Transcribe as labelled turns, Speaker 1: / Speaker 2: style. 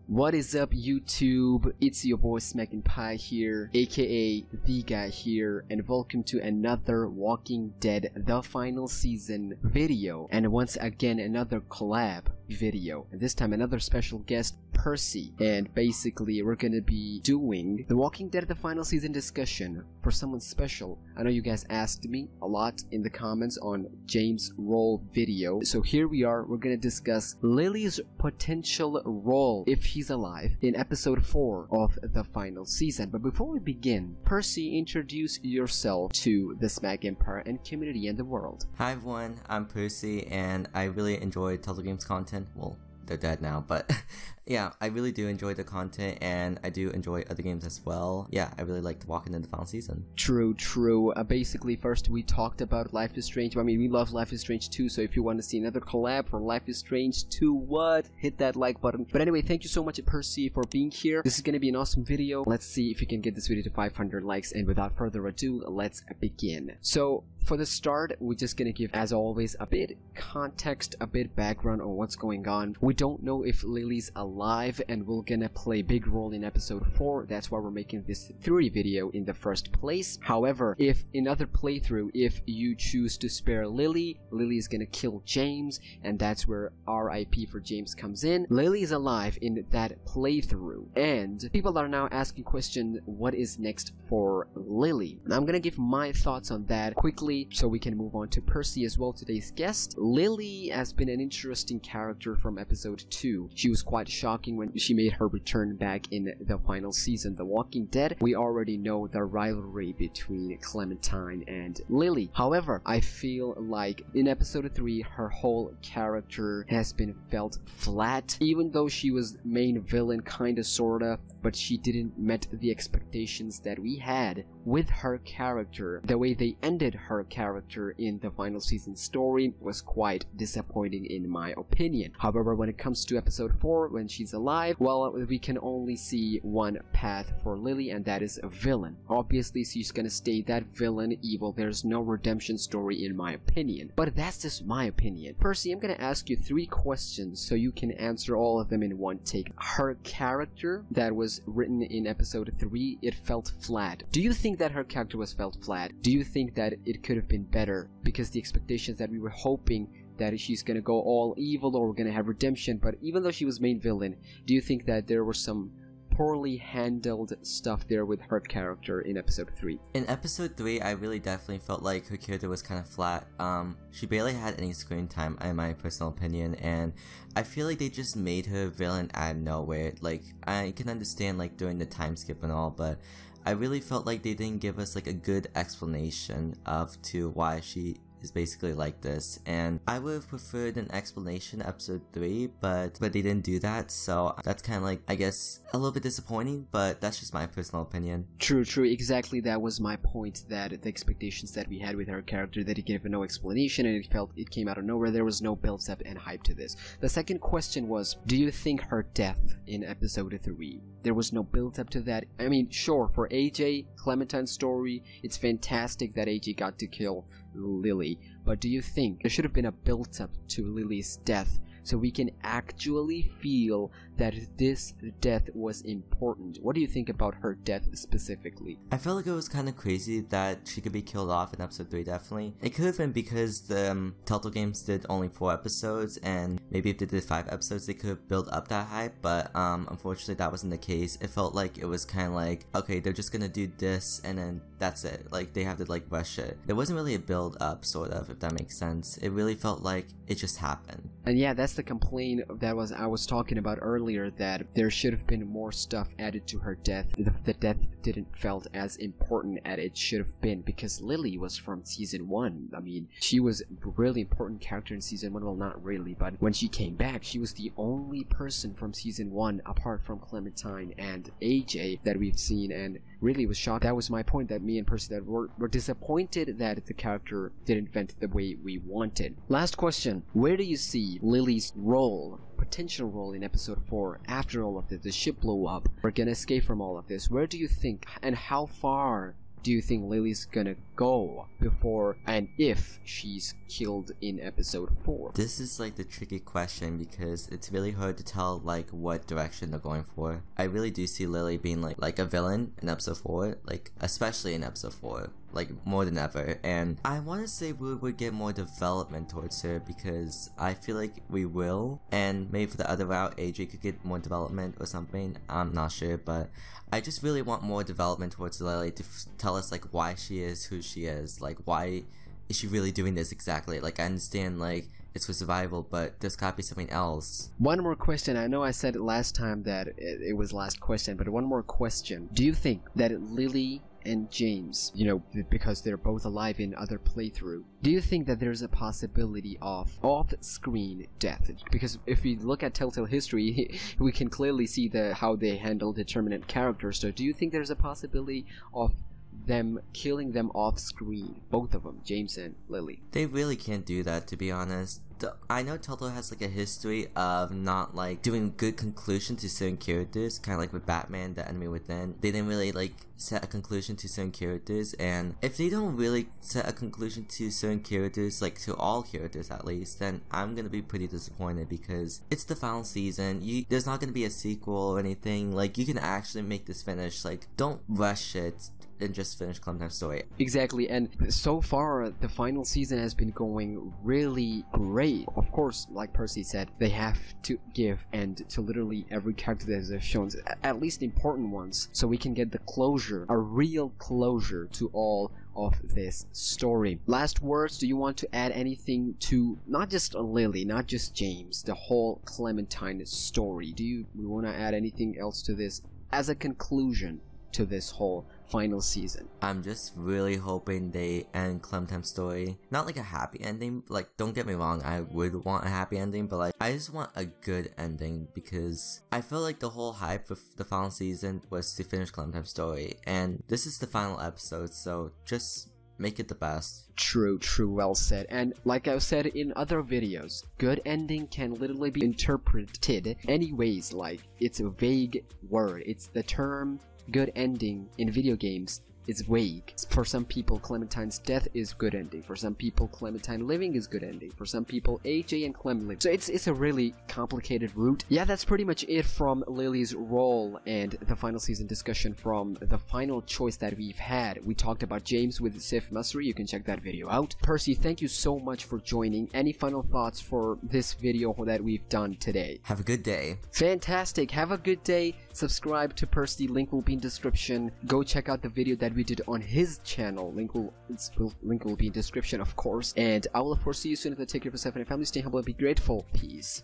Speaker 1: What is up, YouTube? It's your boy SmackNPie here, aka The Guy here, and welcome to another Walking Dead The Final Season video, and once again another collab video, and this time another special guest, Percy. And basically we're gonna be doing the Walking Dead The Final Season discussion for someone special. I know you guys asked me a lot in the comments on James' role video, so here we are. We're gonna discuss Lilly's potential role if he's alive in episode 4 of the final season. But before we begin, Percy, introduce yourself to the SmackNPie and community and the world.
Speaker 2: Hi everyone, I'm Percy and I really enjoy Telltale Games content. Well, they're dead now, but yeah, I really do enjoy the content and I do enjoy other games as well. Yeah, I really liked Walking Dead the final season.
Speaker 1: True. Basically, first we talked about Life is Strange. I mean, we love Life is Strange 2, so if you want to see another collab for Life is Strange 2, what? Hit that like button. But anyway, thank you so much, Percy, for being here. This is going to be an awesome video. Let's see if you can get this video to 500 likes, and without further ado, let's begin. So, for the start, we're just gonna give, as always, a bit context, a bit background on what's going on. We don't know if Lilly's alive, and we're gonna play a big role in episode 4. That's why we're making this theory video in the first place. However, if in other playthrough, if you choose to spare Lilly, Lilly is gonna kill James, and that's where RIP for James comes in. Lilly is alive in that playthrough, and people are now asking question, what is next for Lilly? And I'm gonna give my thoughts on that quickly, so we can move on to Percy as well, today's guest. Lilly has been an interesting character from episode 2. She was quite shocking when she made her return back in the final season, The Walking Dead. We already know the rivalry between Clementine and Lilly. However, I feel like in episode 3, her whole character has been felt flat, even though she was main villain, kinda sorta, but she didn't met the expectations that we had with her character. The way they ended her character in the final season story was quite disappointing in my opinion. However, when it comes to episode 4, when she's alive, well, we can only see one path for Lilly, and that is a villain. Obviously, she's gonna stay that villain, evil. There's no redemption story in my opinion, but that's just my opinion. Percy, I'm gonna ask you 3 questions so you can answer all of them in one take. Her character that was written in episode 3, it felt flat. Do you think that her character was felt flat? Do you think that it could have been better? Because the expectations that we were hoping that she's gonna go all evil or we're gonna have redemption, but even though she was main villain, do you think that there were some poorly handled stuff there with her character in episode 3?
Speaker 2: In episode 3, I really definitely felt like her character was kind of flat. She barely had any screen time in my personal opinion, and I feel like they just made her villain out of nowhere. Like, I can understand like during the time skip and all, but I really felt like they didn't give us like a good explanation of to why she is basically like this, and I would have preferred an explanation episode 3, but they didn't do that, so that's kind of like, I guess, a little bit disappointing, but that's just my personal opinion.
Speaker 1: True, exactly. That was my point, that the expectations that we had with her character, that it gave no explanation and it felt it came out of nowhere. There was no build-up and hype to this. The second question was, do you think her death in episode 3, there was no build-up to that? I mean, sure, for AJ, Clementine's story, it's fantastic that AJ got to kill Lilly, but do you think there should have been a build-up to Lilly's death so we can actually feel that this death was important? What do you think about her death specifically?
Speaker 2: I felt like it was kind of crazy that she could be killed off in episode 3, definitely. It could have been because the Telltale Games did only 4 episodes, and maybe if they did 5 episodes, they could have built up that hype, but unfortunately that wasn't the case. It felt like it was kind of like, okay, they're just gonna do this, and then that's it. Like, they have to like rush it. There wasn't really a build up, sort of, if that makes sense. It really felt like it just happened.
Speaker 1: And yeah, that's the complaint that I was talking about earlier, that there should have been more stuff added to her death. The death didn't felt as important as it should have been, because Lilly was from season 1. I mean, she was a really important character in season 1. Well, not really, but when she came back, she was the only person from season 1 apart from Clementine and AJ that we've seen, and really was shocked. That was my point, that me and Percy that were disappointed that the character didn't vent the way we wanted. Last question, where do you see Lilly's role, potential role in episode 4 after all of this? The ship blew up, we're gonna escape from all of this. Where do you think, and how far do you think Lily's gonna go before and if she's killed in episode 4?
Speaker 2: This is like the tricky question because it's really hard to tell like what direction they're going for. I really do see Lilly being like a villain in episode 4, like especially in episode 4, like more than ever, and I want to say we would get more development towards her because I feel like we will, and maybe for the other route AJ could get more development or something. I'm not sure, but I just really want more development towards Lilly to tell us like why she is who she is, like why is she really doing this exactly. Like I understand like it's for survival, but there's gotta be something else.
Speaker 1: One more question. I know I said it last time that it was last question, but one more question. Do you think that Lilly and James, you know, because they're both alive in other playthrough, do you think that there's a possibility of off-screen death? Because if we look at Telltale history, we can clearly see how they handle determinate characters. So do you think there's a possibility of them killing them off screen, both of them, James and Lilly?
Speaker 2: They really can't do that, to be honest. I know Telltale has like a history of not like doing good conclusion to certain characters, kind of like with Batman, The Enemy Within. They didn't really like set a conclusion to certain characters, and if they don't really set a conclusion to certain characters, like to all characters at least, then I'm gonna be pretty disappointed because it's the final season. There's not gonna be a sequel or anything. Like you can actually make this finish. Like don't rush it and just finish Clementine's story.
Speaker 1: Exactly, and so far the final season has been going really great. Of course, like Percy said, they have to give end to literally every character that is shown, at least important ones, so we can get the closure, a real closure to all of this story. Last words, do you want to add anything to not just Lilly, not just James, the whole Clementine story? Do you want to add anything else to this as a conclusion to this whole final season?
Speaker 2: I'm just really hoping they end Clementine's story. Not like a happy ending, like don't get me wrong, I would want a happy ending, but like I just want a good ending because I feel like the whole hype of the final season was to finish Clementine's story, and this is the final episode, so just make it the best.
Speaker 1: True, well said. And like I've said in other videos, good ending can literally be interpreted anyways. Like it's a vague word. It's the term good ending in video games is vague. For some people, Clementine's death is good ending. For some people, Clementine living is good ending. For some people, AJ and Clem live. So it's a really complicated route. Yeah, that's pretty much it from Lilly's role and the final season discussion from the final choice that we've had. We talked about James with Sif Masri. You can check that video out. Percy, thank you so much for joining. Any final thoughts for this video that we've done today?
Speaker 2: Have a good day.
Speaker 1: Fantastic. Have a good day. Subscribe to Percy. Link will be in description. Go check out the video that we did on his channel. Link will be in description, of course. And I will of course see you soon. Take care of yourself and your family. Stay humble and be grateful. Peace.